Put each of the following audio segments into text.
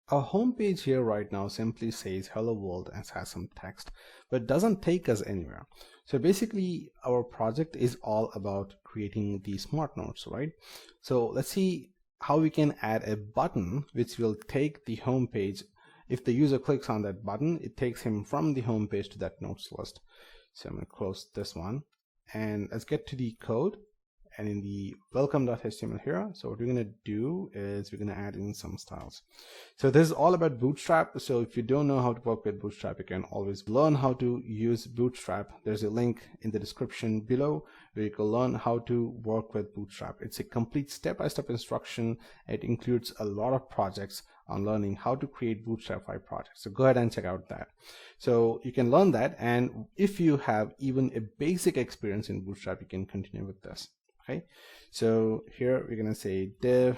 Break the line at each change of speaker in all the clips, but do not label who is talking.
Our home page here right now simply says hello world and has some text, but it doesn't take us anywhere. So basically our project is all about creating these smart notes, right? So let's see how we can add a button which will take the home page. If the user clicks on that button, it takes him from the home page to that notes list. So I'm going to close this one and let's get to the code. And in the welcome.html here, so what we're going to do is we're going to add in some styles. So this is all about Bootstrap. So if you don't know how to work with Bootstrap, you can always learn how to use Bootstrap. There's a link in the description below where you can learn how to work with Bootstrap. It's a complete step-by-step instruction. It includes a lot of projects on learning how to create Bootstrap-5 projects. So go ahead and check out that. So you can learn that, and if you have even a basic experience in Bootstrap, you can continue with this. Okay, so here we're going to say div.row.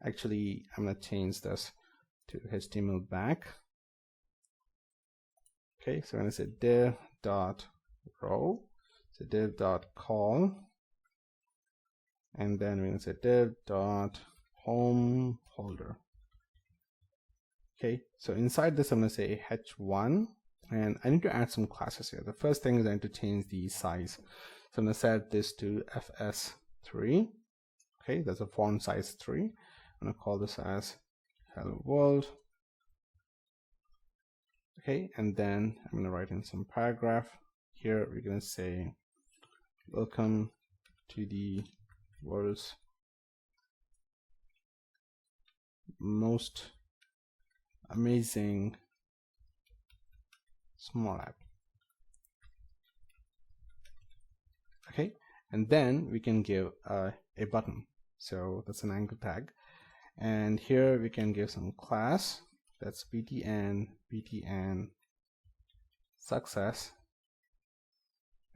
Actually, I'm going to change this to HTML back. Okay, so I'm going to say div.row, so div.call, and then we're going to say div.home folder. Okay, so inside this, I'm going to say h1, and I need to add some classes here. The first thing is I need to change the size. So I'm going to set this to FS3. Okay, that's a font size 3. I'm going to call this as hello world. Okay, and then I'm going to write in some paragraph. Here we're going to say welcome to the world's most amazing small app. Okay, and then we can give a button. So that's an anchor tag, and here we can give some class. That's btn success,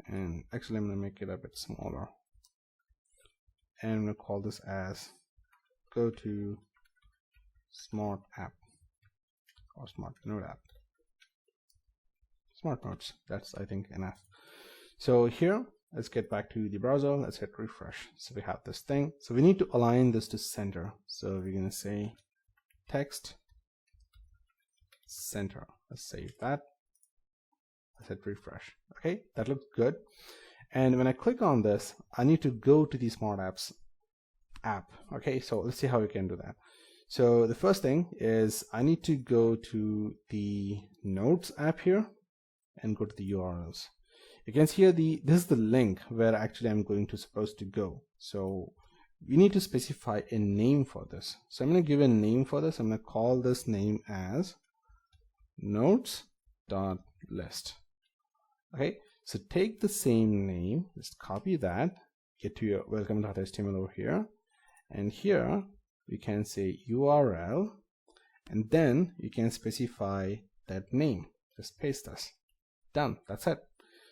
and actually I'm going to make it a bit smaller, and I'm going to call this as go to smart app or smart node app, smart notes. That's, I think, enough. So here, let's get back to the browser. Let's hit refresh. So we have this thing. So we need to align this to center. So we're going to say text center. Let's save that. Let's hit refresh. Okay, that looks good. And when I click on this, I need to go to the Smart Apps app. Okay, so let's see how we can do that. So the first thing is I need to go to the Notes app here and go to the URLs. You can see here this is the link where actually I'm supposed to go. So we need to specify a name for this. So I'm going to give a name for this. I'm going to call this name as notes.list. Okay, so take the same name, just copy that, get to your welcome.html over here, and here we can say URL, and then you can specify that name. Just paste this. Done. That's it.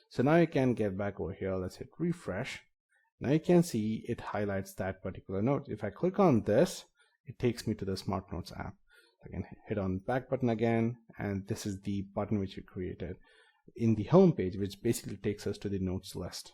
So now you can get back over here. Let's hit refresh. Now you can see it highlights that particular note. If I click on this, it takes me to the Smart Notes app. I can hit on back button again, and this is the button which we created in the home page, which basically takes us to the notes list.